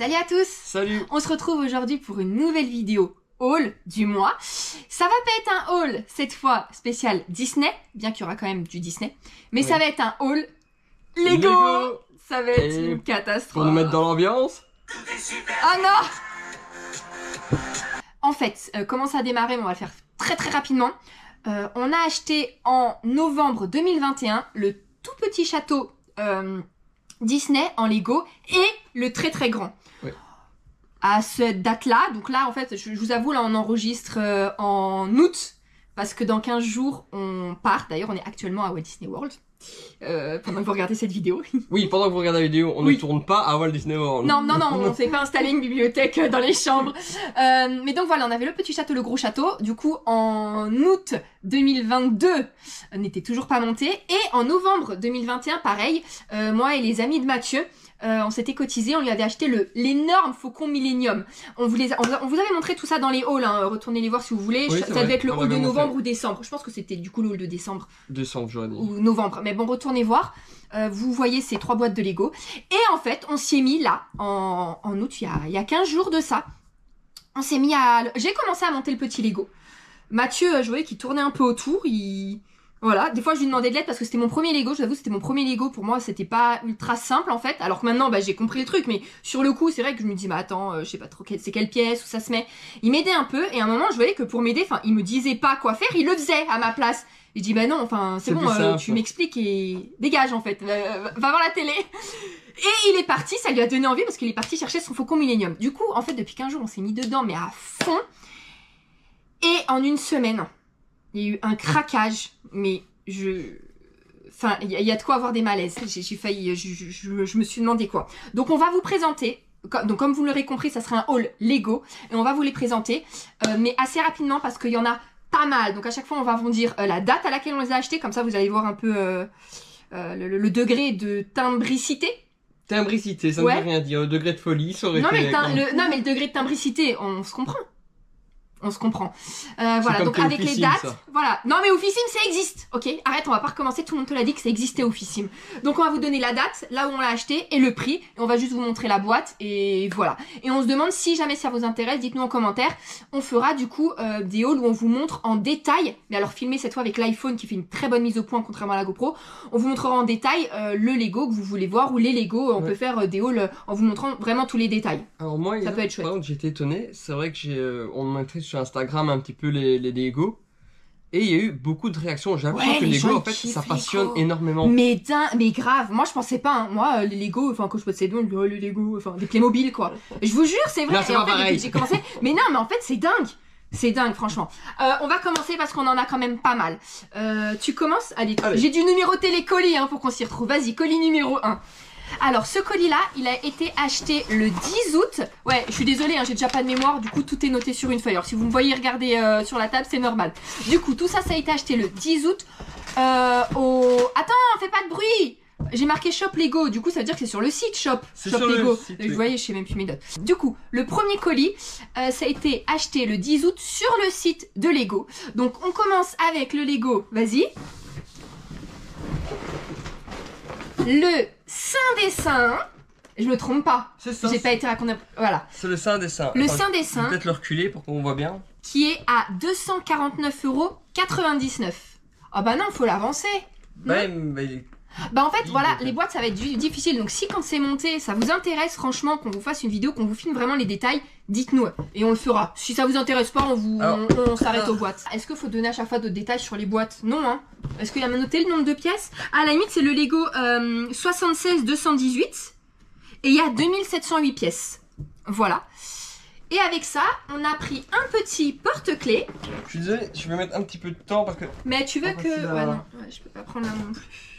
Salut à tous. Salut. On se retrouve aujourd'hui pour une nouvelle vidéo haul du mois. Ça va pas être un haul cette fois spécial Disney, bien qu'il y aura quand même du Disney, mais ça va être un haul Lego. Ça va être une catastrophe. Pour nous mettre dans l'ambiance. Oh non. En fait, comment ça a démarré, mais on va le faire très rapidement. On a acheté en novembre 2021 le tout petit château Disney en Lego et le très grand. Oui. À cette date-là, donc là en fait, je vous avoue, là on enregistre en août, parce que dans 15 jours on part. D'ailleurs on est actuellement à Walt Disney World, pendant que vous regardez cette vidéo. Oui, pendant que vous regardez la vidéo, on ne tourne pas à Walt Disney World. Non, on s'est pas installé une bibliothèque dans les chambres. Mais donc voilà, on avait le petit château, le gros château. Du coup, en août 2022, on n'était toujours pas monté. Et en novembre 2021, pareil, moi et les amis de Mathieu, on s'était cotisés, on lui avait acheté l'énorme Faucon Millennium. On vous avait montré tout ça dans les hauls, hein. Retournez les voir si vous voulez. Oui, ça devait être le haul de novembre ou décembre. Je pense que c'était du coup le haul de décembre. Décembre, j'aurais dit. Ou novembre. Mais bon, retournez voir. Vous voyez ces 3 boîtes de Lego. Et en fait, on s'y est mis là, en août, il y a 15 jours de ça. On s'est mis à... J'ai commencé à monter le petit Lego. Mathieu, je voyais qu'il tournait un peu autour. Voilà, des fois je lui demandais de l'aide parce que c'était mon premier Lego, je vous avoue, c'était mon premier Lego, pour moi c'était pas ultra simple en fait, alors que maintenant j'ai compris le truc, mais sur le coup c'est vrai que je me dis, attends, je sais pas trop c'est quelle pièce, où ça se met. Il m'aidait un peu, et à un moment je voyais que pour m'aider, il me disait pas quoi faire, il le faisait à ma place. Je dis non, c'est bon, tu m'expliques et dégage en fait, va voir la télé. Et il est parti, ça lui a donné envie parce qu'il est parti chercher son Faucon Millennium. Du coup, en fait, depuis 15 jours, on s'est mis dedans, mais à fond. Et en une semaine, il y a eu un craquage, mais il y a de quoi avoir des malaises. J'ai failli, je me suis demandé quoi. Donc on va vous présenter, donc comme vous l'aurez compris, ça sera un haul Lego, et on va vous les présenter, mais assez rapidement parce qu'il y en a pas mal. Donc à chaque fois, on va vous dire la date à laquelle on les a achetés, comme ça vous allez voir un peu le degré de timbricité. Timbricité, ça ne veut rien dire. Le degré de folie, ça aurait été... mais le degré de timbricité, on se comprend. On se comprend. Voilà, donc avec les dates, ça. Voilà. Non mais Officim ça existe, ok? Arrête, on va pas recommencer, tout le monde te l'a dit que ça existait Officim. Donc on va vous donner la date, là où on l'a acheté, et le prix, et on va juste vous montrer la boîte, et voilà. Et on se demande si jamais ça vous intéresse, dites-nous en commentaire. On fera du coup des hauls où on vous montre en détail, mais alors filmé cette fois avec l'iPhone qui fait une très bonne mise au point contrairement à la GoPro. On vous montrera en détail le Lego que vous voulez voir, ou les Lego, on peut faire des hauls en vous montrant vraiment tous les détails. Alors moi, ça peut être chouette. Par contre, j'étais étonné, c'est vrai que on montrait sur Instagram un petit peu les Lego, et il y a eu beaucoup de réactions. J'ai l'impression que les Lego, en fait, ça passionne énormément. Mais grave, moi je pensais pas, hein. Moi les Lego, quand je possède les Lego, des Playmobil quoi. Je vous jure, c'est vrai. Non, c'est pas pareil. J'ai commencé, mais non, mais en fait c'est dingue. C'est dingue, franchement. On va commencer parce qu'on en a quand même pas mal. Tu commences? Allez. J'ai dû numéroter les colis pour qu'on s'y retrouve. Vas-y, colis numéro 1. Alors ce colis là, il a été acheté le 10 août. Ouais, je suis désolée, j'ai déjà pas de mémoire, du coup tout est noté sur une feuille. Alors si vous me voyez regarder sur la table, c'est normal. Du coup tout ça, ça a été acheté le 10 août Attends, fais pas de bruit. J'ai marqué Shop Lego, du coup ça veut dire que c'est sur le site Shop Lego. Vous voyez, je sais même plus mes notes. Du coup, le premier colis, ça a été acheté le 10 août sur le site de Lego. Donc on commence avec le Lego, vas-y. Le Saint des Saints, je me trompe pas, j'ai pas été raconté, voilà. C'est le Saint des Saints. Le Saint des Saints. Peut-être le reculer pour qu'on voit bien. Qui est à 249,99 €. Ah bah non, faut l'avancer. Bah en fait voilà, les boîtes ça va être difficile, donc si quand c'est monté ça vous intéresse franchement qu'on vous fasse une vidéo, qu'on vous filme vraiment les détails, dites-nous et on le fera. Si ça vous intéresse pas, on s'arrête aux boîtes. Est-ce qu'il faut donner à chaque fois d'autres détails sur les boîtes? Non hein. Est-ce qu'il y a noté le nombre de pièces? À la limite c'est le Lego 76-218 et il y a 2708 pièces. Voilà. Et avec ça, on a pris un petit porte-clés. Je suis désolé, je vais mettre un petit peu de temps parce que... Mais tu veux que... Ouais non, je peux pas prendre la non plus.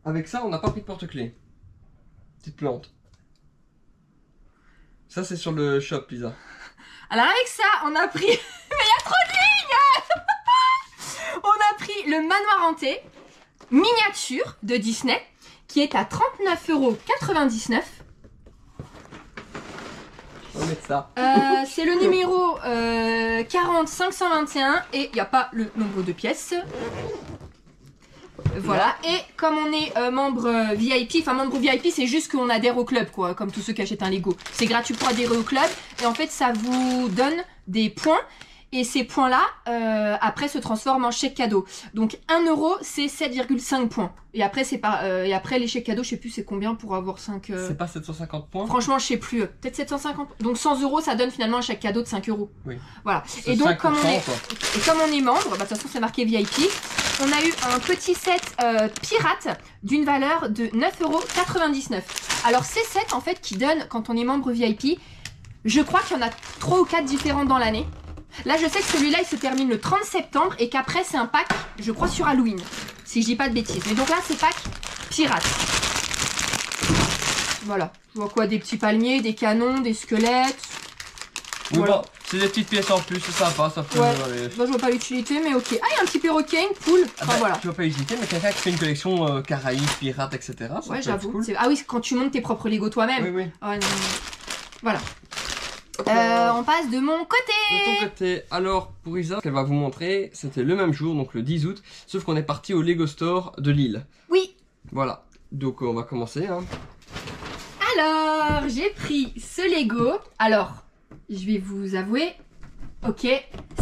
Avec ça, on n'a pas pris de porte-clés. Petite plante. Ça, c'est sur le shop, Lisa. Alors avec ça, on a pris... Mais il y a trop de lignes. On a pris le manoir hanté miniature de Disney qui est à 39,99 €. On va mettre ça. C'est le numéro 40 521 et il n'y a pas le nombre de pièces. voilà. Et comme on est membre VIP, enfin membre VIP, c'est juste qu'on adhère au club, quoi, comme tous ceux qui achètent un Lego. C'est gratuit pour adhérer au club. Et en fait, ça vous donne des points. Et ces points-là, après, se transforment en chèque cadeau. Donc, 1 euro, c'est 7,5 points. Et après, et après, les chèques cadeaux, je sais plus c'est combien pour avoir 5... C'est pas 750 points? Franchement, je sais plus. Peut-être 750. Donc, 100 euros, ça donne finalement un chèque cadeau de 5 euros. Oui. Voilà. Et donc, comme on est membre, bah, de toute façon, c'est marqué VIP. On a eu un petit set pirate d'une valeur de 9,99 €. Alors, ces sets, en fait, qui donnent, quand on est membre VIP, je crois qu'il y en a 3 ou 4 différents dans l'année. Là, je sais que celui-là, il se termine le 30 septembre et qu'après, c'est un pack, je crois, sur Halloween. Si je dis pas de bêtises. Mais donc là, c'est pack pirate. Voilà. Je vois quoi? Des petits palmiers, des canons, des squelettes. Oui, voilà. Bon, c'est des petites pièces en plus, c'est sympa, ça peut... Ouais. Bah, je vois pas l'utilité, mais ok. Ah, il y a un petit perroquet, une poule. Enfin, bah, voilà. Tu vois pas l'utilité, mais quelqu'un qui fait une collection Caraïbes, pirates, etc. Ça ouais, j'avoue. cool. Ah oui, quand tu montes tes propres Lego toi-même. Oui, oui. Ouais, non. Voilà. On passe de mon côté. De ton côté, alors pour Isa, ce qu'elle va vous montrer, c'était le même jour, donc le 10 août, sauf qu'on est parti au Lego Store de Lille. Oui. Voilà, donc on va commencer. Hein. Alors, j'ai pris ce Lego. Alors, je vais vous avouer, ok,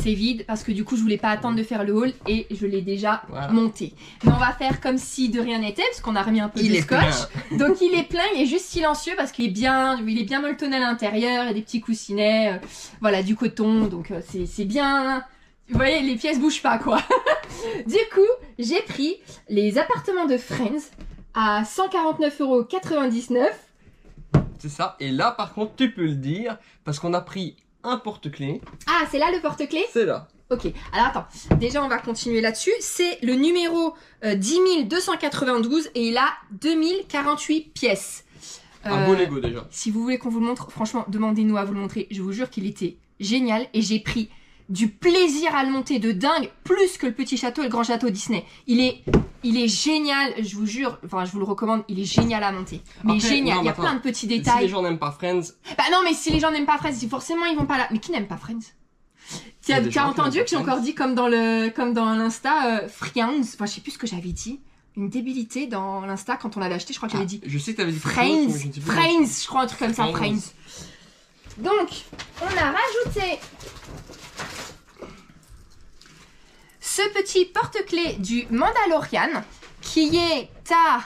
c'est vide parce que du coup, je voulais pas attendre de faire le haul et je l'ai déjà monté. Mais on va faire comme si de rien n'était parce qu'on a remis un peu de scotch. Donc, il est plein, il est juste silencieux parce qu'il est bien molletonné à l'intérieur. Il y a des petits coussinets, voilà, du coton. Donc, c'est bien. Vous voyez, les pièces bougent pas, quoi. Du coup, j'ai pris les appartements de Friends à 149,99 €. C'est ça, et là par contre tu peux le dire, parce qu'on a pris un porte-clés. Ah, c'est là le porte-clés? C'est là. Ok, alors attends, déjà on va continuer là-dessus. C'est le numéro 10 292 et il a 2048 pièces. Un beau Lego déjà. Si vous voulez qu'on vous le montre, franchement, demandez-nous à vous le montrer. Je vous jure qu'il était génial et j'ai pris du plaisir à le monter de dingue, plus que le petit château et le grand château Disney. Il est génial, je vous jure, enfin je vous le recommande, il est génial à monter. Mais après, génial, il y a plein de petits détails. Si les gens n'aiment pas Friends... Bah non, mais si les gens n'aiment pas Friends, forcément ils vont pas là. Mais qui n'aime pas Friends? Tu as entendu que j'ai encore dit comme dans l'Insta, Friends, enfin je sais plus ce que j'avais dit. Une débilité dans l'Insta quand on l'avait acheté, je crois que j'avais dit. Je sais que t'avais dit Friends, je crois un truc comme ça, Friends. Donc, on a rajouté ce petit porte-clés du Mandalorian qui est à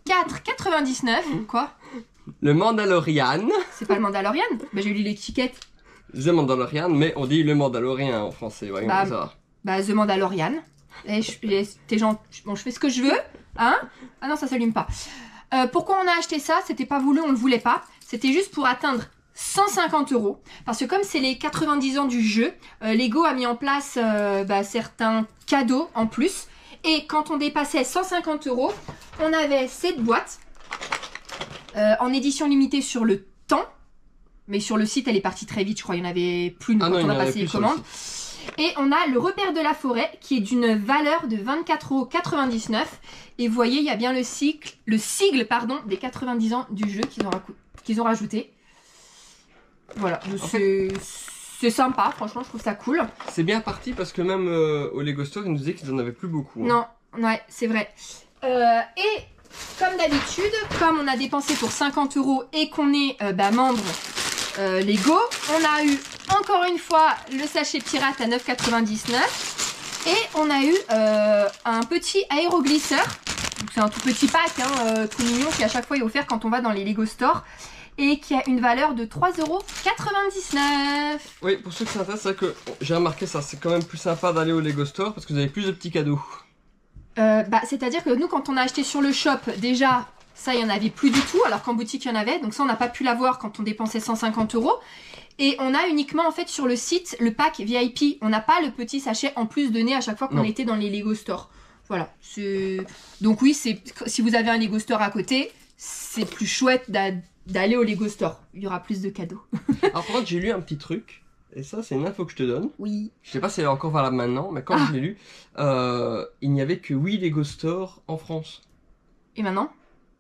4,99 €. Quoi? Le Mandalorian. C'est pas le Mandalorian? Bah j'ai lu l'étiquette. The Mandalorian, mais on dit le Mandalorien en français, voyons ça. Bah The Mandalorian. T'es gens, bon, je fais ce que je veux, hein? Ah non, ça s'allume pas. Pourquoi on a acheté ça? C'était pas voulu, on le voulait pas. C'était juste pour atteindre 150 €. Parce que comme c'est les 90 ans du jeu, Lego a mis en place certains cadeaux en plus. Et quand on dépassait 150 €, on avait cette boîte en édition limitée sur le temps. Mais sur le site, elle est partie très vite, je crois. Il n'y en avait plus quand on a passé les commandes. Et on a le repère de la forêt qui est d'une valeur de 24,99 €. Et vous voyez, il y a bien le sigle des 90 ans du jeu qu'ils ont rajouté. Voilà, c'est sympa, franchement, je trouve ça cool. C'est bien parti parce que même au Lego Store, ils nous disaient qu'ils en avaient plus beaucoup. Hein. Non, ouais, c'est vrai. Et comme d'habitude, comme on a dépensé pour 50 € et qu'on est membre Lego, on a eu encore une fois le sachet pirate à 9,99 € et on a eu un petit aéroglisseur. C'est un tout petit pack, tout mignon, qui à chaque fois est offert quand on va dans les Lego Store. Et qui a une valeur de 3,99 €. Oui, pour ceux qui s'intéressent, c'est vrai que j'ai remarqué ça, c'est quand même plus sympa d'aller au Lego Store parce que vous avez plus de petits cadeaux. C'est-à-dire que nous, quand on a acheté sur le shop, déjà, ça, il n'y en avait plus du tout, alors qu'en boutique, il y en avait. Donc ça, on n'a pas pu l'avoir quand on dépensait 150 €. Et on a uniquement, en fait, sur le site, le pack VIP. On n'a pas le petit sachet en plus donné à chaque fois qu'on était dans les Lego Store. Voilà. Donc oui, si vous avez un Lego Store à côté, c'est plus chouette d'aller au Lego Store. Il y aura plus de cadeaux. Alors par contre, j'ai lu un petit truc, et ça c'est une info que je te donne. Oui. Je sais pas si elle est encore valable maintenant, mais quand je l'ai lu, il n'y avait que 8 Lego Store en France. Et maintenant?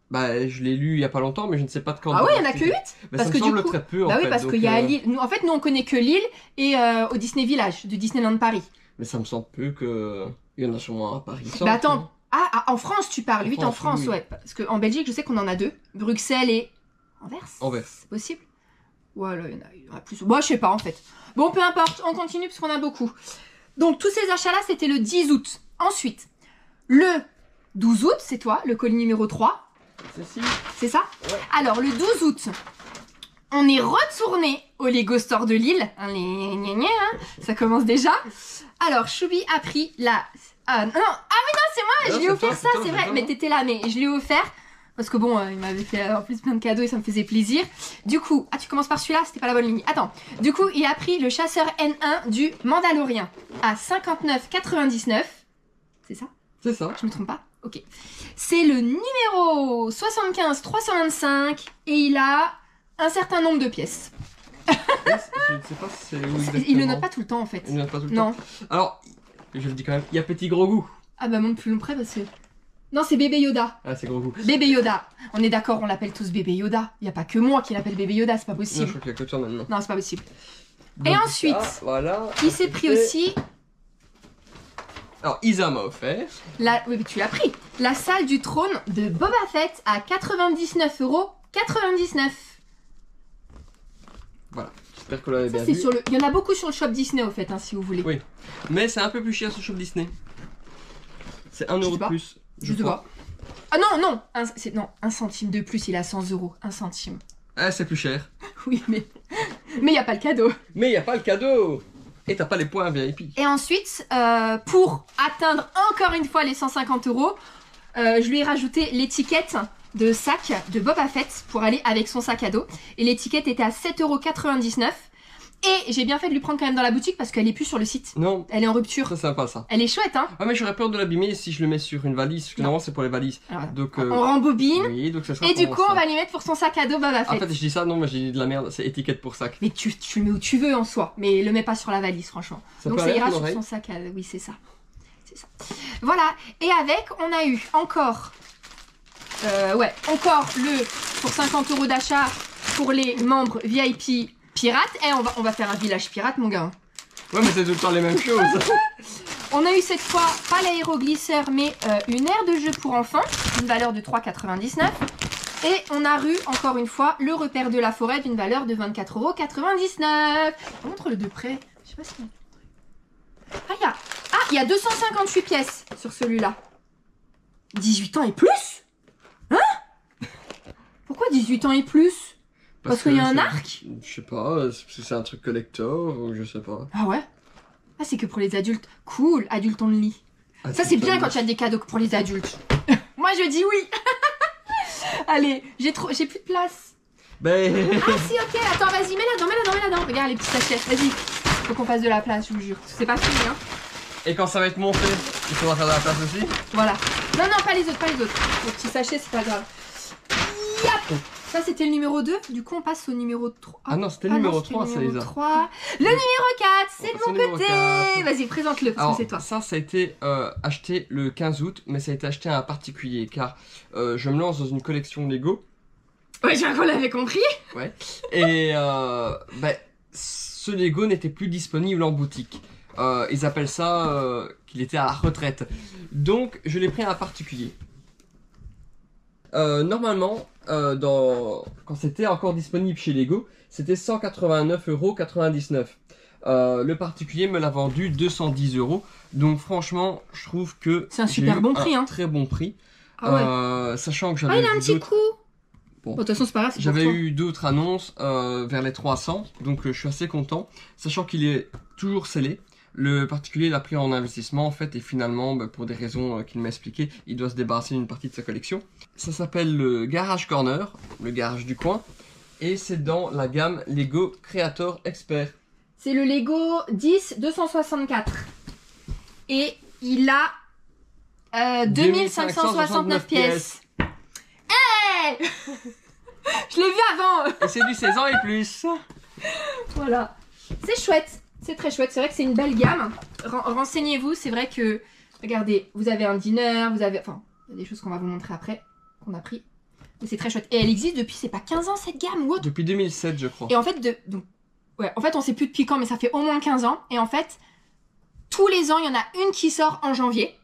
Bah je l'ai lu il y a pas longtemps, mais je ne sais pas de quand. Ah ouais, il n'y en a que 8? Bah, ça me semble très peu en fait. Oui, parce qu'il y a Lille. En fait, nous on connaît que Lille et au Disney Village, de Disneyland Paris. Mais ça me semble peu que... Il y en a sûrement à Paris. Bah attends, En France, tu parles. 8 en France, oui. ouais. Parce qu'en Belgique, je sais qu'on en a 2. Bruxelles et Anvers. C'est possible? Ouais, là, il y en a plus. Bon, je sais pas, en fait. Bon, peu importe. On continue parce qu'on a beaucoup. Donc, tous ces achats-là, c'était le 10 août. Ensuite, le 12 août, c'est toi, le colis numéro 3. C'est ça? Ouais. Alors, le 12 août, on est retourné au Lego Store de Lille. Ça commence déjà. Alors, Choubi a pris la... Ah mais non, c'est moi, je lui ai offert ça, c'est vrai. Mais t'étais là, mais je lui ai offert... Parce que bon, il m'avait fait en plus plein de cadeaux et ça me faisait plaisir. Du coup, tu commences par celui-là, c'était pas la bonne ligne. Attends, du coup, il a pris le chasseur N1 du Mandalorien à 59,99. C'est ça? C'est ça. Je me trompe pas? Ok. C'est le numéro 75 325 et il a un certain nombre de pièces. Je ne sais pas si c'est où exactement. Il le note pas tout le temps en fait. Il le note pas tout le temps. Alors, je le dis quand même, il y a petit gros goût. Ah bah monte plus long près parce que... Non, c'est bébé Yoda. Ah, c'est gros goût. Bébé Yoda. On est d'accord, on l'appelle tous bébé Yoda. Il n'y a pas que moi qui l'appelle bébé Yoda, c'est pas Non, possible. je crois qu'il y a que toi maintenant. Non, c'est pas possible. Donc, et ensuite, voilà, il s'est pris aussi... Alors, Isa m'a offert. Oui, mais tu l'as pris. La salle du trône de Boba Fett à 99,99 €. Voilà, j'espère que vous l'avez bien C'est vu. sur le... Il y en a beaucoup sur le shop Disney au fait, hein, si vous voulez. Oui, mais c'est un peu plus cher sur le shop Disney. C'est 1 euro de plus. Je sais pas. Ah non, non, un centime de plus, il a 100 €. Un centime. Ah, c'est plus cher. Oui, mais il n'y a pas le cadeau. Mais il n'y a pas le cadeau. Et t'as pas les points VIP. Et ensuite, pour atteindre encore une fois les 150 €, je lui ai rajouté l'étiquette de sac de Boba Fett pour aller avec son sac à dos. Et l'étiquette était à 7,99 €. Et j'ai bien fait de lui prendre quand même dans la boutique parce qu'elle est plus sur le site. Non. Elle est en rupture. C'est sympa ça. Elle est chouette, hein. Ah mais j'aurais peur de l'abîmer si je le mets sur une valise. Parce que normalement c'est pour les valises. Alors, donc, on rembobine. Oui, donc ça sera Et du pour coup, ça. on va lui mettre pour son sac à dos Boba Fett. En fait, je dis ça, non, mais j'ai dit de la merde. C'est étiquette pour sac. Mais tu le mets où tu veux en soi. Mais le mets pas sur la valise, franchement. Ça donc peut ça aller ira à sur l'oreille. son sac à dos. Oui, c'est ça. C'est ça. Voilà. Et avec, on a eu encore... encore le... Pour 50 € d'achat pour les membres VIP pirates. Et on va faire un village pirate, mon gars. Ouais, mais c'est tout le temps les mêmes choses. On a eu cette fois, pas l'aéroglisseur, mais une aire de jeu pour enfants, d'une valeur de 3,99 €. Et on a eu, encore une fois, le repère de la forêt d'une valeur de 24,99 €. On montre le de près. Je sais pas si... il y a 258 pièces sur celui-là. 18 ans et plus? Hein? Pourquoi 18 ans et plus? Parce qu'il y a un arc? Je sais pas, c'est un truc collector ou je sais pas. Ah ouais? Ah, c'est que pour les adultes. Cool, adultes only. Ça, c'est bien quand il y a des cadeaux pour les adultes. Moi, je dis oui. Allez, j'ai plus de place. Ben... Ah si, ok, attends, vas-y, mets-la dedans. Regarde les petits sachets, vas-y. Faut qu'on fasse de la place, je vous jure. C'est pas fini, hein. Et quand ça va être monté, il faudra faire de la place aussi. Voilà. Non, pas les autres. Les petits sachets, c'est pas grave. Yap. Ça, c'était le numéro 2. Du coup, on passe au numéro 3. Ah non, c'était le numéro 3, c'est Isa. Le numéro 4, c'est de mon côté. 4. Vas-y, présente-le, parce que c'est toi. Ça a été acheté le 15 août, mais ça a été acheté à un particulier, car je me lance dans une collection Lego. Ouais, je crois qu'on l'avait compris. Ouais. Et ce Lego n'était plus disponible en boutique. Ils appellent ça qu'il était à la retraite. Donc, je l'ai pris à un particulier. Normalement, quand c'était encore disponible chez Lego, c'était 189,99 €. Le particulier me l'a vendu 210 €. Donc franchement, je trouve que c'est un super bon prix, hein. Très bon prix. Ah ouais. Sachant que j'avais il a un petit coup. Bon, de toute façon, c'est pas grave. J'avais eu d'autres annonces vers les 300, donc je suis assez content. Sachant qu'il est toujours scellé. Le particulier l'a pris en investissement en fait et finalement pour des raisons qu'il m'a expliqué, il doit se débarrasser d'une partie de sa collection. Ça s'appelle le Garage Corner, le garage du coin, et c'est dans la gamme Lego Creator Expert. C'est le Lego 10 264 et il a 2569 pièces. Hey. Je l'ai vu avant. Et c'est du 16 ans et plus. Voilà, c'est chouette. C'est très chouette, c'est vrai que c'est une belle gamme. Renseignez-vous, c'est vrai que... Regardez, vous avez un dîner, vous avez... Enfin, il y a des choses qu'on va vous montrer après, qu'on a pris. Mais c'est très chouette. Et elle existe depuis, c'est pas 15 ans cette gamme ou autre? Depuis 2007, je crois. Et en fait, en fait, on sait plus depuis quand, mais ça fait au moins 15 ans. Et en fait, tous les ans, il y en a une qui sort en janvier.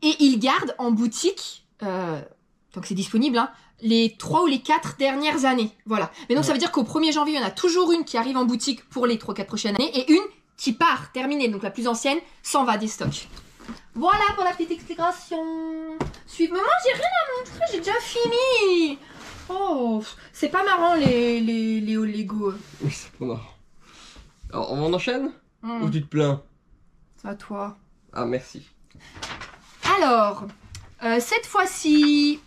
Et ils gardent en boutique, tant que c'est disponible, hein, les 3 ou les 4 dernières années. Voilà. Mais donc ça veut dire qu'au 1er janvier, il y en a toujours une qui arrive en boutique pour les 3-4 prochaines années et une qui part, terminée. Donc la plus ancienne s'en va des stocks. Voilà pour la petite explication. Suivez-moi, j'ai rien à montrer, j'ai déjà fini. Oh, c'est pas marrant les Lego. Oui, c'est pas marrant. Alors, on enchaîne ou tu te plains? C'est à toi. Ah, merci. Alors, cette fois-ci...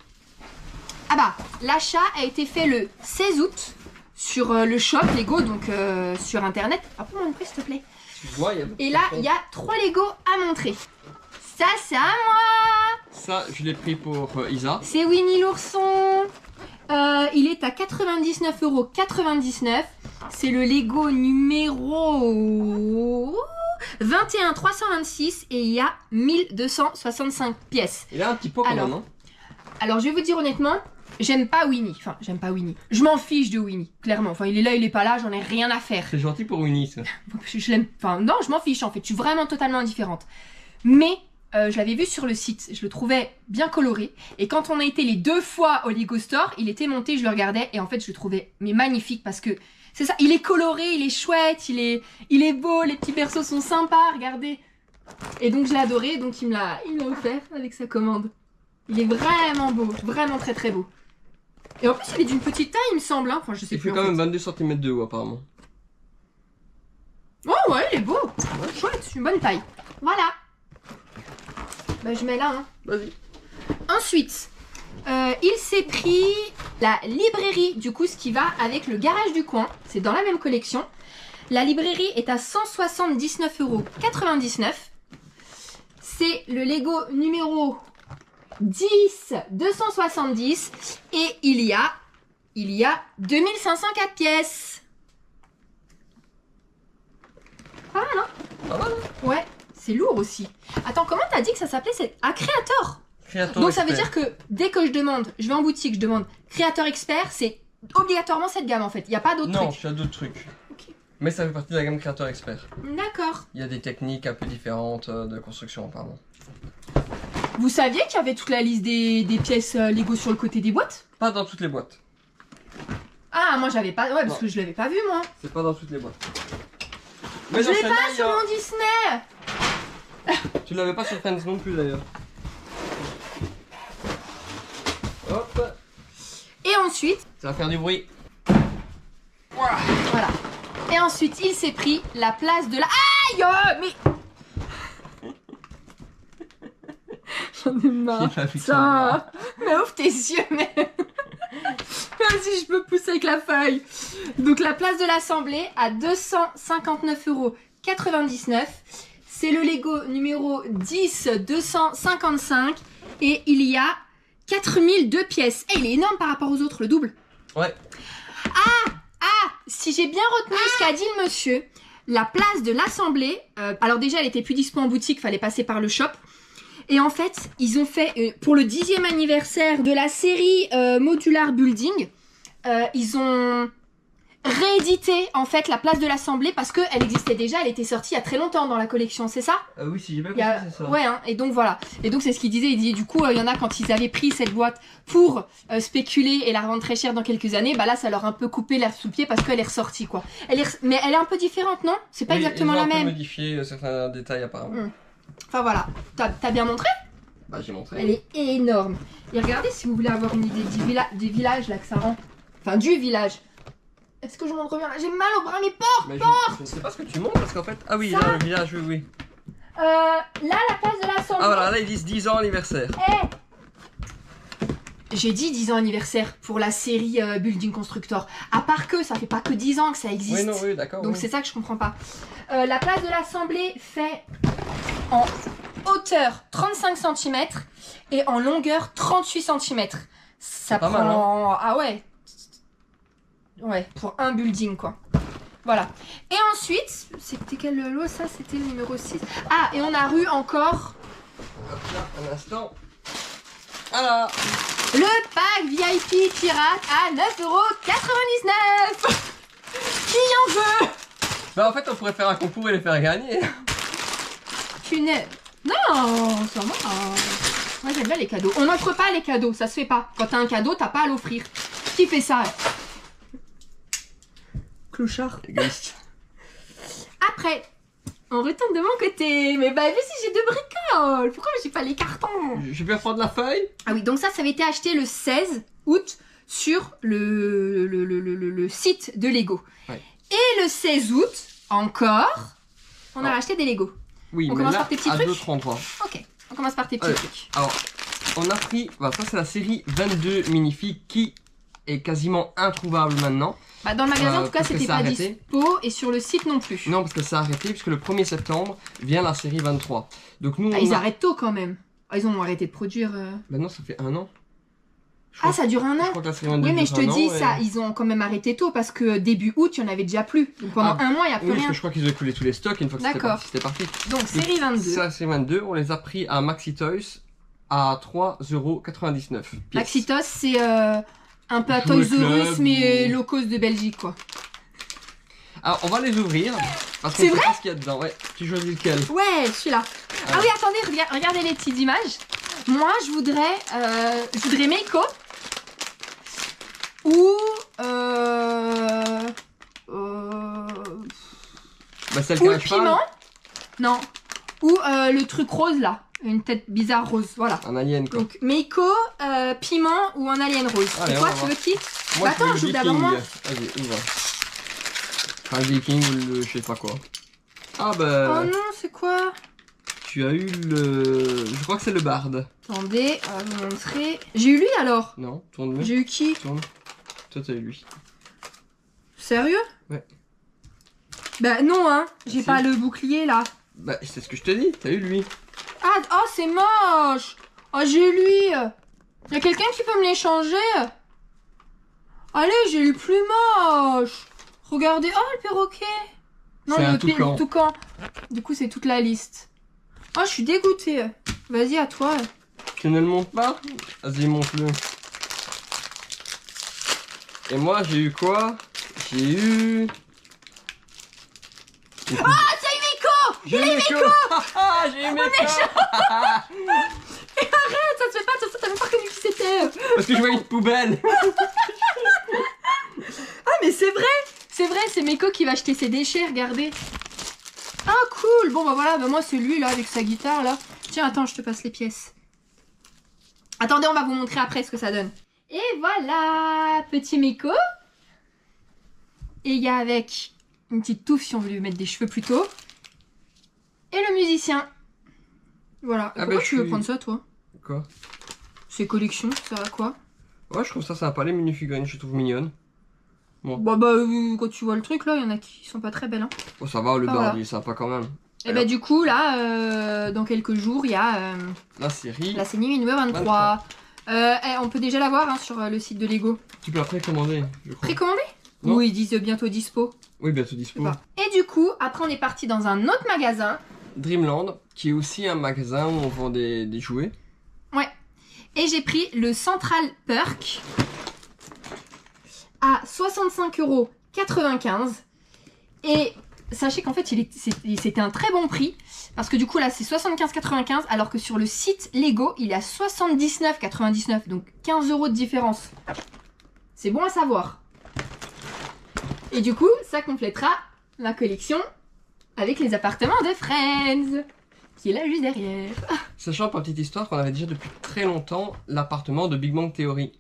Ah bah, l'achat a été fait le 16 août sur le shop Lego, donc sur internet. Ah, pour montrer s'il te plaît. Excuse-moi, Et là, il y a 3 Lego à montrer. Ça, c'est à moi. Ça, je l'ai pris pour Isa. C'est Winnie l'ourson. Il est à 99,99 €. C'est le Lego numéro 21 326 et il y a 1265 pièces. Il a un petit pot quand même, hein. Alors, je vais vous dire honnêtement, j'aime pas Winnie. Enfin, j'aime pas Winnie. Je m'en fiche de Winnie, clairement. Enfin, il est là, il est pas là, j'en ai rien à faire. C'est gentil pour Winnie, ça. Je l'aime. Enfin, non, je m'en fiche en fait. Je suis vraiment totalement indifférente. Mais je l'avais vu sur le site. Je le trouvais bien coloré. Et quand on a été les 2 fois au Lego Store, il était monté, je le regardais. Et en fait, je le trouvais magnifique parce que c'est ça. Il est coloré, il est chouette, il est beau. Les petits persos sont sympas. Regardez. Et donc, je l'ai adoré. Donc, il me l'a offert avec sa commande. Il est vraiment beau. Vraiment très très beau. Et en plus, il est d'une petite taille, il me semble. Hein. Enfin, je sais Il plus. fait quand même 22 cm de haut, apparemment. Oh ouais, il est beau. Ouais, chouette, c'est une bonne taille. Voilà. Bah, je mets là. Hein. Vas-y. Ensuite, il s'est pris la librairie, du coup, ce qui va avec le garage du coin. C'est dans la même collection. La librairie est à 179,99 €. C'est le Lego numéro 10 270 et il y a 2504 pièces. Pas mal, hein? Pas mal. Ouais, c'est lourd aussi. Attends, comment t'as dit que ça s'appelait? C'est Creator. Donc ça veut dire que dès que je vais en boutique, je demande Creator Expert, c'est obligatoirement cette gamme en fait. Il n'y a pas d'autres trucs. Non, tu as d'autres trucs. Okay. Mais ça fait partie de la gamme Creator Expert. D'accord. Il y a des techniques un peu différentes de construction apparemment. Vous saviez qu'il y avait toute la liste des pièces Lego sur le côté des boîtes? Pas dans toutes les boîtes. Ah, moi j'avais pas. Ouais, parce que je l'avais pas vu moi. C'est pas dans toutes les boîtes. Mais je l'ai pas sur mon Disney. Tu l'avais pas sur Friends non plus d'ailleurs. Hop. Et ensuite. Ça va faire du bruit. Voilà. Et ensuite, il s'est pris la place de la. Aïe! Mais. J'en ai marre. Ça. Mais ouvre tes yeux, mais. Vas-y, je peux pousser avec la feuille. Donc, la place de l'Assemblée à 259,99 €. C'est le Lego numéro 10 255 et il y a 4002 pièces. Et il est énorme par rapport aux autres, le double. Ouais. Si j'ai bien retenu ce qu'a dit le monsieur, la place de l'Assemblée, alors déjà elle était plus dispo en boutique, fallait passer par le shop. Et en fait, ils ont fait, pour le 10e anniversaire de la série Modular Building, ils ont réédité en fait la place de l'Assemblée parce qu'elle existait déjà, elle était sortie il y a très longtemps dans la collection, c'est ça? Oui, si j'ai bien compris, c'est ça. Ouais, hein, et donc voilà. Et donc c'est ce qu'il disait, il disait du coup, il y en a quand ils avaient pris cette boîte pour spéculer et la revendre très cher dans quelques années, bah là ça leur a un peu coupé l'air sous le pied parce qu'elle est ressortie quoi. Mais elle est un peu différente, non? C'est pas exactement la même. Ils ont modifié certains détails apparemment. Enfin voilà, t'as bien montré? Bah j'ai montré. Elle est énorme. Et regardez si vous voulez avoir une idée du village là que ça rend. Enfin du village. Est-ce que je montre bien là? J'ai mal au bras, mais porte! Je ne sais pas ce que tu montres parce qu'en fait... Ah oui, ça, là, le village, oui. Là, la place de l'Assemblée. Ah voilà, là ils disent 10 ans anniversaire. J'ai dit 10 ans anniversaire pour la série Building Constructor. À part que ça fait pas que 10 ans que ça existe. Oui, non, oui, d'accord. Donc oui. c'est ça que je comprends pas. La place de l'Assemblée fait en hauteur 35 cm et en longueur 38 cm. Ça prend... Pas mal, hein. Ah ouais. Ouais, pour un building quoi. Voilà. Et ensuite, c'était quel lot ça? C'était le numéro 6. Ah, et on a eu encore... Hop là, un instant. Voilà. Le pack VIP pirate à 9,99 €. Qui en veut? Bah en fait on pourrait faire un concours et les faire gagner. Punaise. Non, ça va. Moi j'aime bien les cadeaux. On n'offre pas les cadeaux, ça se fait pas. Quand t'as un cadeau, t'as pas à l'offrir. Qui fait ça? Clochard. Égoïste. Après, on retourne de mon côté. Mais bah, vu si j'ai deux bricoles. Pourquoi j'ai pas les cartons? Je vais prendre la feuille. Ah oui, donc ça avait été acheté le 16 août sur le site de Lego. Ouais. Et le 16 août, encore, on a racheté des Lego. Oui, On mais commence là, par tes petits à trucs d'autres endroits. Ok, on commence par tes petits Allez. trucs. Alors, on a pris... Voilà, ça c'est la série 22 Minifigs qui est quasiment introuvable maintenant. Bah, dans le magasin, en tout cas, parce que c'était ça a pas arrêté. dispo et sur le site non plus. Non, parce que ça a arrêté, puisque le 1er septembre vient la série 23. Donc nous, Ah, ils arrêtent tôt quand même. Ah, ils ont arrêté de produire. Maintenant, ça fait 1 an. Ah, ça dure un Je an? crois que la série 22 Oui, mais je te dure un dis, an, ça, ils ont quand même arrêté tôt parce que début août, il n'y en avait déjà plus. Donc pendant un mois, il n'y a plus Oui, parce rien. que je crois qu'ils ont écoulé tous les stocks une fois que D'accord. c'était parti. Donc, série 22. Ça, série 22, on les a pris à Maxi Toys à 3,99 €. Maxi Toys, c'est un peu à Jouet Toys R Us, Club mais ou- low cost de Belgique, quoi. Alors, on va les ouvrir. Parce qu'on C'est sait vrai pas ce qu'il y a dedans. Ouais, tu choisis lequel. Ouais, celui-là. Ah oui, attendez, regardez les petites images. Moi, je voudrais Meiko. Ou... Bah, celle ou qu'elle le piment. Non. Ou le truc rose, là. Une tête bizarre rose, voilà. Un alien, quoi. Donc, Meiko, piment ou un alien rose. Allez, Et on toi, va tu voir. veux qui? Moi, Bah, attends, je veux joue le d'abord Viking. moi. Vas-y, ouvre. Enfin, le Viking ou le je sais pas quoi. Ah Oh bah, non, c'est quoi? tu as eu le... Je crois que c'est le Bard. Attendez, on va vous montrer. J'ai eu lui alors? Non, tourne-le. J'ai eu qui? Tourne. Toi, t'as eu lui. Sérieux? Ouais. Bah non, hein. J'ai Si. pas le bouclier là. Bah, c'est ce que je te dis, t'as eu lui. Ah, oh, c'est moche. Oh, j'ai lui. Y'a quelqu'un qui peut me l'échanger? Allez, j'ai eu plus moche. Regardez. Oh, le perroquet. Non, C'est un le toucan. toucan. Du coup, c'est toute la liste. Oh, je suis dégoûtée. Vas-y, à toi. Tu ne le montes pas? Vas-y, monte-le. Et moi, j'ai eu quoi? J'ai eu... Ah, t'as eu Meiko! J'ai eu Meiko. Ah, j'ai eu Meiko. Arrête, ça se fait pas, de toute façon, t'as même pas reconnu qui c'était. Parce que je vois une poubelle. Ah, mais c'est vrai, c'est Meiko qui va acheter ses déchets, regardez. Ah, cool. Bon, bah voilà, bah moi, c'est lui, là, avec sa guitare, là. Tiens, attends, je te passe les pièces. Attendez, on va vous montrer après ce que ça donne. Et voilà, petit Meiko. Et il y a avec une petite touffe, si on veut lui mettre des cheveux plus tôt. Et le musicien. Voilà. Ah, Pourquoi bah, tu veux je suis- prendre ça, toi? Quoi? C'est collection, ça va quoi? Ouais, je trouve ça sympa, les minifigurines, je les trouve mignonnes. Bah, quand tu vois le truc, là, il y en a qui sont pas très belles, hein. Oh, ça va, le Ah, Bard, voilà. il est sympa quand même. Et bah, du coup, là, dans quelques jours, il y a La série, la série numéro 23. On peut déjà la voir hein, sur le site de Lego. tu peux la précommander, je crois. Précommandée? Non. Oui, ils disent bientôt dispo. Oui, bientôt Je sais dispo. pas. Et du coup, après, on est parti dans un autre magasin. Dreamland, qui est aussi un magasin où on vend des jouets. Ouais. Et j'ai pris le Central Perk à 65,95 €. Et sachez qu'en fait, c'était un très bon prix. Parce que du coup, là, c'est 75,95 €. Alors que sur le site Lego, il est à 79,99 €. Donc 15 € de différence. C'est bon à savoir. Et du coup, ça complétera ma collection avec les appartements de Friends. Qui est là juste derrière. Sachant, pour la petite histoire, qu'on avait déjà depuis très longtemps l'appartement de Big Bang Theory.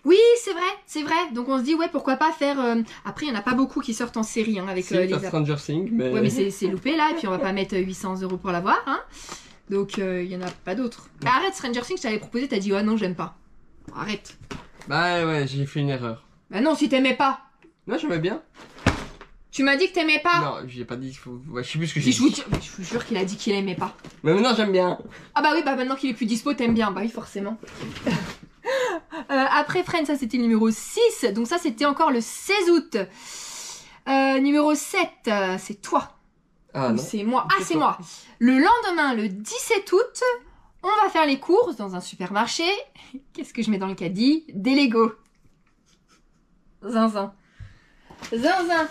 Oui, c'est vrai, c'est vrai. Donc on se dit, ouais, pourquoi pas faire... Après, il n'y en a pas beaucoup qui sortent en série hein, avec Si, les... t'as Stranger Things, mais... Ouais, mais c'est loupé là, et puis on va pas mettre 800 € pour l'avoir, hein. Donc il y en a pas d'autres. Bah, arrête, Stranger Things, je t'avais proposé, t'as dit, ouais, non, j'aime pas. Bon, arrête. Bah ouais, j'ai fait une erreur. Bah non, si t'aimais pas. Non, j'aimais bien. Tu m'as dit que t'aimais pas. Non, j'ai pas dit... Ouais, je sais plus ce que Si j'ai je vous, dit. je vous jure qu'il a dit qu'il aimait pas. Mais maintenant, j'aime bien. Ah bah oui, bah maintenant qu'il est plus dispo, t'aimes bien. Bah oui, forcément. Après Friends, ça c'était le numéro 6. Donc ça c'était encore le 16 août. Numéro 7, c'est toi. Ah Ou non. c'est moi. Ah, C'est c'est toi. moi. Le lendemain, le 17 août, on va faire les courses dans un supermarché. Qu'est-ce que je mets dans le caddie? Des Lego. Zinzin. Zinzin.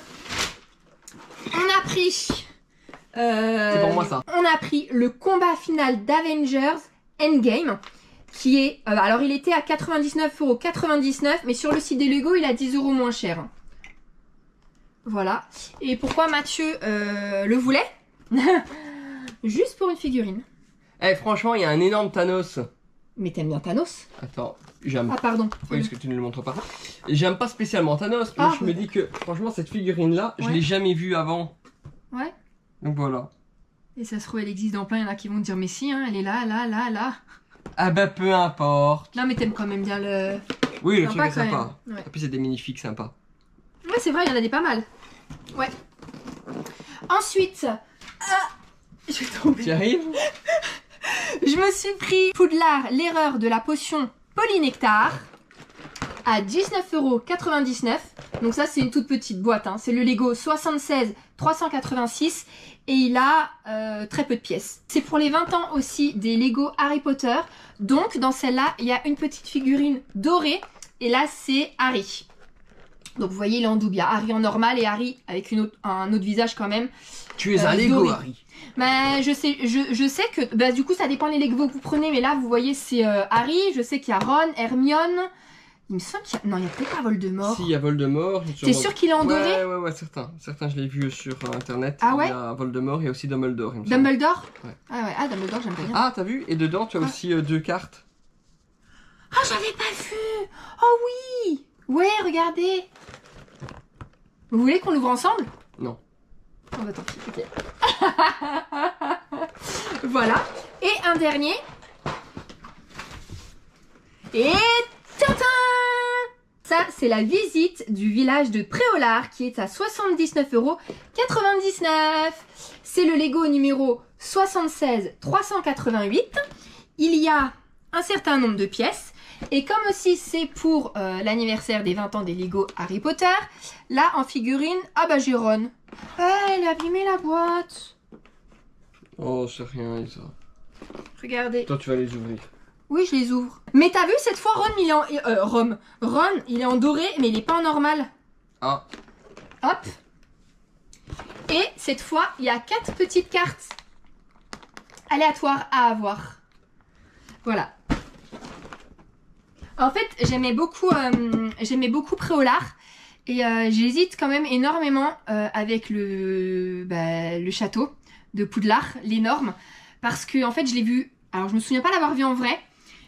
On a pris... C'est pour moi, ça. On a pris le combat final d'Avengers Endgame. Qui est... alors, il était à 99,99 €, mais sur le site des Lego, il est à 10 € moins cher. Voilà. Et pourquoi Mathieu le voulait? Juste pour une figurine. Eh, franchement, il y a un énorme Thanos. Mais t'aimes bien Thanos? Attends, j'aime. Ah, pardon. Oui, parce que tu ne le montres pas. J'aime pas spécialement Thanos, mais Ah, je me dis que, franchement, cette figurine-là, je Ouais. l'ai jamais vue avant. Ouais. Donc voilà. Et ça se trouve, elle existe dans plein. Il y en a qui vont te dire, mais si, hein, elle est là, là, là, là. Ah bah, peu importe. Non, mais t'aimes quand même bien le... Oui, le Sympa, truc est quand sympa. même. Ouais. Et puis, c'est des minifigs sympas. Ouais, c'est vrai, il y en a des pas mal. Ouais. Ensuite... je vais tomber. Tu arrives? Je me suis pris Poudlard, l'erreur de la potion Polynectar à 19,99 €. Donc ça, c'est une toute petite boîte. Hein. C'est le Lego 76 386 et il a très peu de pièces. C'est pour les 20 ans aussi des Lego Harry Potter. Donc dans celle-là, il y a une petite figurine dorée et là, c'est Harry. Donc vous voyez, il est en double. Il y a Harry en normal et Harry avec un autre visage quand même. Tu es un Lego, doré. Harry. Bah, je sais que... Bah, du coup, ça dépend les Lego que vous prenez. Mais là, vous voyez, c'est Harry. Je sais qu'il y a Ron, Hermione. Il me semble qu'il y a... Non, il n'y a peut-être pas Voldemort. Si, il y a Voldemort. T'es sûr qu'il est en doré? Ouais, certains. Certains, je l'ai vu sur Internet. Ah ouais? Il y a Voldemort et aussi Dumbledore, il me semble. Dumbledore? Ouais. Ah ouais, Dumbledore, j'aime pas bien. Ah, t'as vu? Et dedans, tu as aussi 2 cartes. Ah, j'avais pas vu! Oh oui! Ouais, regardez! Vous voulez qu'on l'ouvre ensemble? Non. Oh bah tant pis, ok. Voilà. Et un dernier. Et tadam! Ça, c'est la visite du village de Préolard qui est à 79,99 €. C'est le Lego numéro 76 388. Il y a un certain nombre de pièces. Et comme aussi c'est pour l'anniversaire des 20 ans des Lego Harry Potter, là en figurine, ah bah j'ai Ron. Elle a abîmé la boîte. Oh, c'est rien, Isa. Regardez. Toi, tu vas les ouvrir. Oui, je les ouvre. Mais t'as vu, cette fois, Ron, il est en... Ron, il est en doré, mais il est pas en normal. Ah. Hop. Et cette fois, il y a 4 petites cartes aléatoires à avoir. Voilà. En fait, j'aimais beaucoup Préolard. Et j'hésite quand même énormément avec le château de Poudlard, l'énorme. Parce que, en fait, je l'ai vu... Alors, je me souviens pas l'avoir vu en vrai.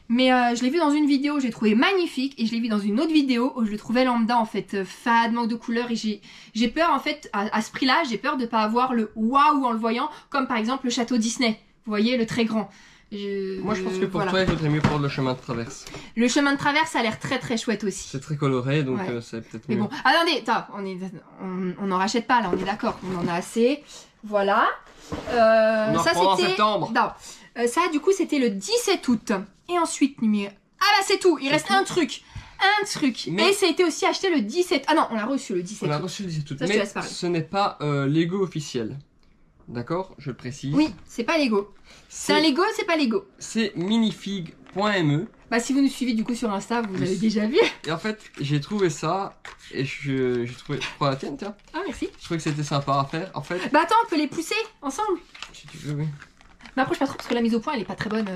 Mais je l'ai vu dans une vidéo, j'ai trouvé magnifique. Et je l'ai vu dans une autre vidéo où je le trouvais lambda, en fait, fade, manque de couleur. Et j'ai peur, en fait, à ce prix-là, j'ai peur de pas avoir le waouh en le voyant. Comme par exemple le château Disney. Vous voyez, le très grand. Moi, je pense que pour voilà. toi, il vaudrait mieux prendre le chemin de traverse. Le chemin de traverse a l'air très très chouette aussi. C'est très coloré, donc Ouais. c'est peut-être Mais mieux. bon, attendez, on n'en rachète pas là, on est d'accord, on en a assez. Voilà. On en Ça reprend en c'était. septembre. Non. Ça du coup c'était le 17 août. Et ensuite numéro. Ah bah c'est tout, il reste un truc. Un truc. Mais- Et ça a été aussi acheté le 17. Ah non, on l'a reçu le 17 On a août. reçu le 17 août. Ça, je te Mais laisse parler. ce n'est pas Lego officiel. D'accord? Je le précise. Oui, c'est pas Lego. C'est un Lego, c'est pas Lego. C'est minifig.me. Bah si vous nous suivez du coup sur Insta, vous avez déjà vu. Et en fait, j'ai trouvé ça et j'ai trouvé. Je prends la tienne, tiens. Ah merci. Je trouvais que c'était sympa à faire. En fait, Bah attends, on peut les pousser ensemble. si tu veux, oui. M'approche pas trop parce que la mise au point elle est pas très bonne.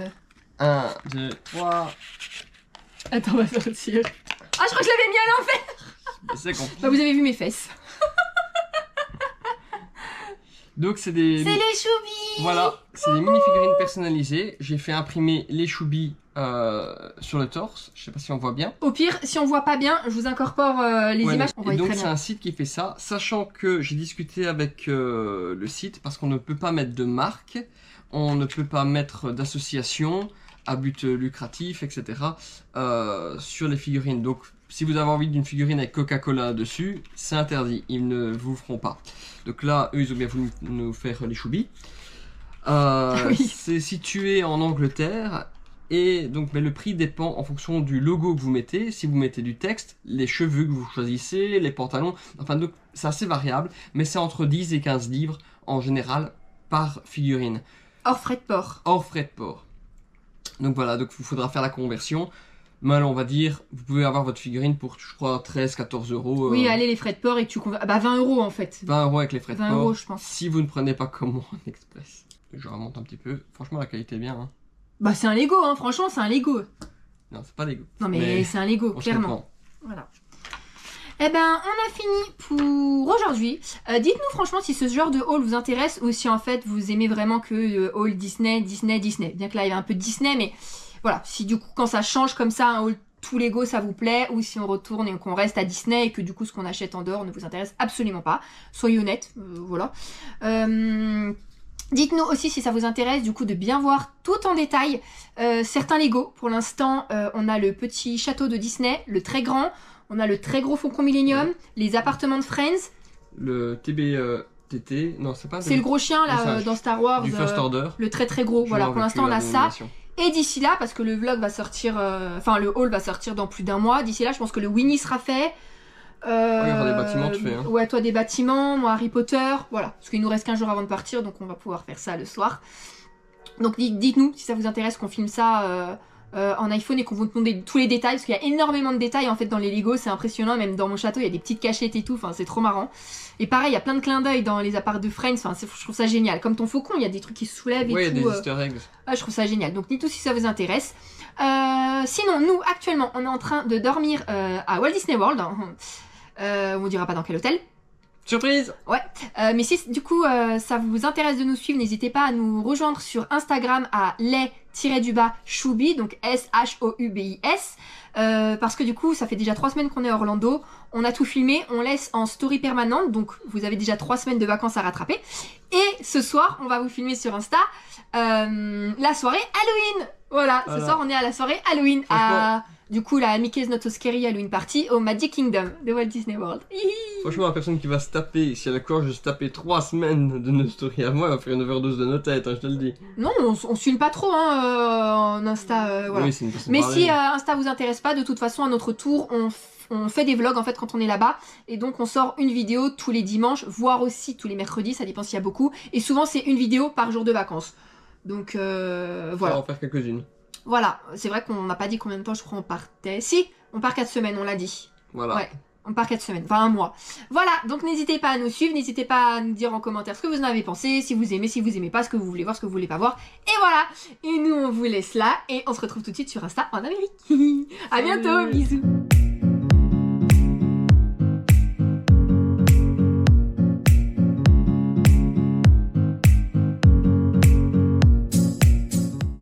1, 2, 3. Attends, on va sortir. Ah, je crois que je l'avais mis à l'envers. C'est compliqué. Bah vous avez vu mes fesses. Donc, c'est des. C'est les choubis. Voilà, c'est des mini-figurines personnalisées. J'ai fait imprimer les choubis sur le torse. Je sais pas si on voit bien. Au pire, si on voit pas bien, je vous incorpore les Ouais, images. On voit et donc très c'est bien. un site qui fait ça, sachant que j'ai discuté avec le site parce qu'on ne peut pas mettre de marque, on ne peut pas mettre d'association à but lucratif, etc. Sur les figurines. Donc si vous avez envie d'une figurine avec Coca-Cola dessus, c'est interdit, ils ne vous feront pas. Donc là, eux, ils ont bien voulu nous faire les choubis. Oui. C'est situé en Angleterre. Et donc, mais le prix dépend en fonction du logo que vous mettez. Si vous mettez du texte, les cheveux que vous choisissez, les pantalons. Enfin, donc, c'est assez variable. Mais c'est entre 10 et 15 livres en général par figurine. Hors frais de port. Hors frais de port. Donc voilà, donc il faudra faire la conversion. Mais on va dire, vous pouvez avoir votre figurine pour, je crois, 13-14 euros. Oui, allez, les frais de port et tu convertis. Bah 20 € en fait. 20 euros avec les frais de 20 port. €, je pense. Si vous ne prenez pas comme moi en express. Je remonte un petit peu. Franchement, la qualité est bien. Hein. Bah c'est un Lego, hein, franchement c'est un Lego. Non, c'est pas Lego. Non mais c'est un Lego, on se clairement. comprend. Voilà. Eh ben, on a fini pour aujourd'hui. Dites-nous franchement si ce genre de haul vous intéresse ou si en fait vous aimez vraiment que le haul Disney. Bien que là il y a un peu de Disney, mais voilà, si du coup quand ça change comme ça, un haul tout Lego ça vous plaît, ou si on retourne et qu'on reste à Disney et que du coup ce qu'on achète en dehors ne vous intéresse absolument pas. Soyez honnêtes, voilà. Dites-nous aussi si ça vous intéresse du coup de bien voir tout en détail certains Lego. Pour l'instant, on a le petit château de Disney, le très grand. On a le très gros Faucon Millenium, les appartements de Friends. Le TBTT, non c'est pas... C'est le gros chien là dans Star Wars. Du First Order. Le très très gros. Voilà, pour l'instant on a ça. Et d'ici là, parce que le vlog va sortir, enfin le haul va sortir dans plus d'un mois. D'ici là, je pense que le Winnie sera fait. il y aura des bâtiments, tu fais. Hein. Ouais, toi des bâtiments, moi Harry Potter. Voilà, parce qu'il nous reste qu'un jour avant de partir, donc on va pouvoir faire ça le soir. Donc dites-nous si ça vous intéresse qu'on filme ça. En iPhone et qu'on vous montre tous les détails parce qu'il y a énormément de détails en fait dans les Lego, c'est impressionnant, même dans mon château il y a des petites cachettes et tout, enfin c'est trop marrant. Et pareil il y a plein de clins d'œil dans les apparts de Friends, enfin je trouve ça génial, comme ton faucon il y a des trucs qui se soulèvent et ouais, tout. Il y a des easter eggs. Je trouve ça génial, donc dites-nous si ça vous intéresse. Sinon nous actuellement on est en train de dormir à Walt Disney World, on dira pas dans quel hôtel. Surprise! Ouais, mais si du coup ça vous intéresse de nous suivre, n'hésitez pas à nous rejoindre sur Instagram à les-choubi, donc SHOUBIS, parce que du coup ça fait déjà 3 semaines qu'on est à Orlando, on a tout filmé, on laisse en story permanente, donc vous avez déjà 3 semaines de vacances à rattraper, et ce soir on va vous filmer sur Insta la soirée Halloween. Voilà, ce soir on est à la soirée Halloween, à du coup la Mickey's Not So Scary Halloween Party au Magic Kingdom de Walt Disney World. Franchement, la personne qui va se taper, si elle a le courage de se taper 3 semaines de nos stories à moi, elle va faire une overdose de nos têtes, hein, je te le dis. Non, on filme pas trop en Insta, voilà. Oui, c'est une façon mais de parler. si Insta vous intéresse pas, de toute façon à notre tour, on fait des vlogs en fait quand on est là-bas, et donc on sort une vidéo tous les dimanches, voire aussi tous les mercredis, ça dépend s'il y a beaucoup, et souvent c'est une vidéo par jour de vacances. Donc voilà. On va en faire quelques-unes. Voilà, c'est vrai qu'on n'a pas dit combien de temps je crois on partait. Si, on part 4 semaines, on l'a dit. Voilà. Ouais, on part 4 semaines, enfin un mois. Voilà, donc n'hésitez pas à nous suivre, n'hésitez pas à nous dire en commentaire ce que vous en avez pensé, si vous aimez pas, ce que vous voulez voir, ce que vous voulez pas voir. Et voilà, et nous on vous laisse là, et on se retrouve tout de suite sur Insta en Amérique. À bientôt, bisous.